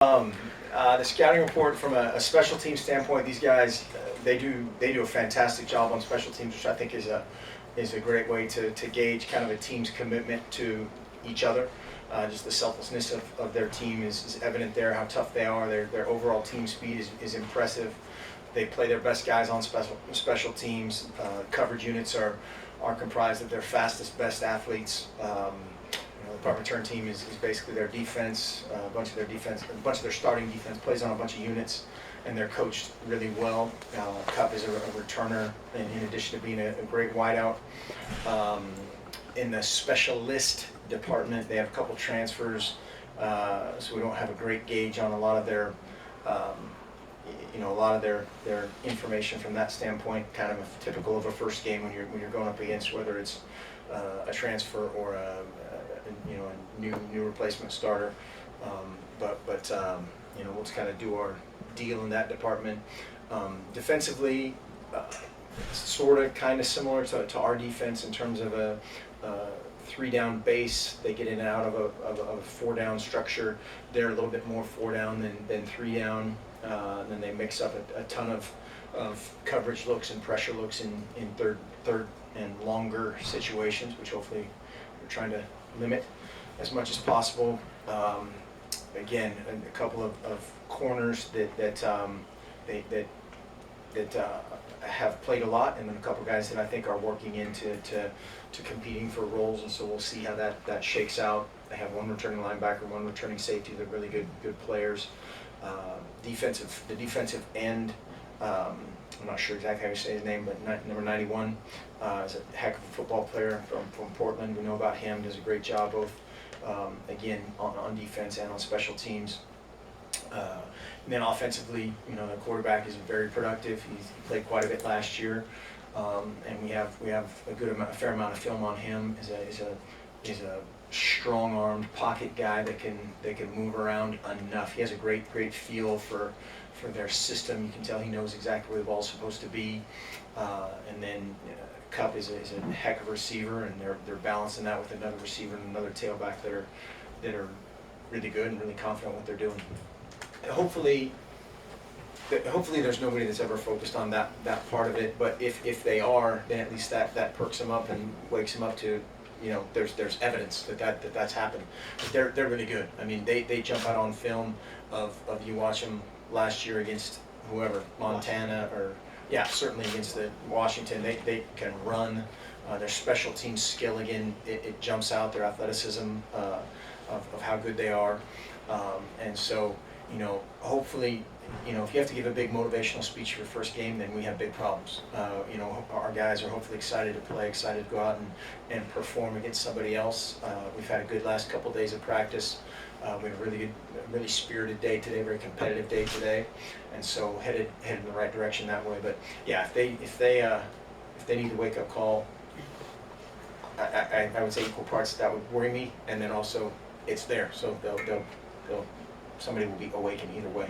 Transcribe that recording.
The scouting report from a special team standpoint, these guys they do a fantastic job on special teams, which I think is a great way to gauge kind of a team's commitment to each other. Just the selflessness of their team is evident there. How tough they are. Their overall team speed is impressive. They play their best guys on special teams. Coverage units are comprised of their fastest, best athletes. The punt return team is basically their defense. A bunch of their starting defense plays on a bunch of units, and they're coached really well. Cup is a returner, in addition to being a great wideout. In the specialist department, they have a couple transfers, so we don't have a great gauge on a lot of their their information from that standpoint. Kind of typical of a first game when you're going up against whether it's a transfer or a new replacement starter. But we'll just kind of do our deal in that department. Defensively, sort of kind of similar to our defense in terms of a 3-down base. They get in and out of a 4-down structure. They're a little bit more 4-down than 3-down. Then they mix up a ton of coverage looks and pressure looks in third and longer situations, which hopefully we're trying to limit as much as possible. Again, a couple of corners that have played a lot, and then a couple guys that I think are working into competing for roles, and so we'll see how that shakes out. They have one returning linebacker, one returning safety. They're really good players. The defensive end, I'm not sure exactly how you say his name, but number 91 is a heck of a football player from Portland. We know about him. Does a great job both again on defense and on special teams. And then offensively, the quarterback is very productive. He played quite a bit last year, and we have a fair amount of film on him. He's a strong-armed pocket guy that can move around enough. He has a great feel for their system. You can tell he knows exactly where the ball's supposed to be. And then Cup is a heck of a receiver, and they're balancing that with another receiver and another tailback that are really good and really confident what they're doing. Hopefully there's nobody that's ever focused on that part of it, but if they are, then at least that perks them up and wakes them up to, there's evidence that's happened. But they're really good. I mean, they jump out on film of you watch them last year against whoever, Montana, or certainly against the Washington. They can run. Their special team skill, again, it jumps out. Their athleticism of how good they are, and so hopefully, if you have to give a big motivational speech for your first game, then we have big problems. Our guys are hopefully excited to play, excited to go out and perform against somebody else. We've had a good last couple days of practice. We had a really spirited day today, very competitive day today, and so headed in the right direction that way. But yeah, if they need a wake up call, I would say equal parts that would worry me, and then also it's there, so somebody will be awakened either way.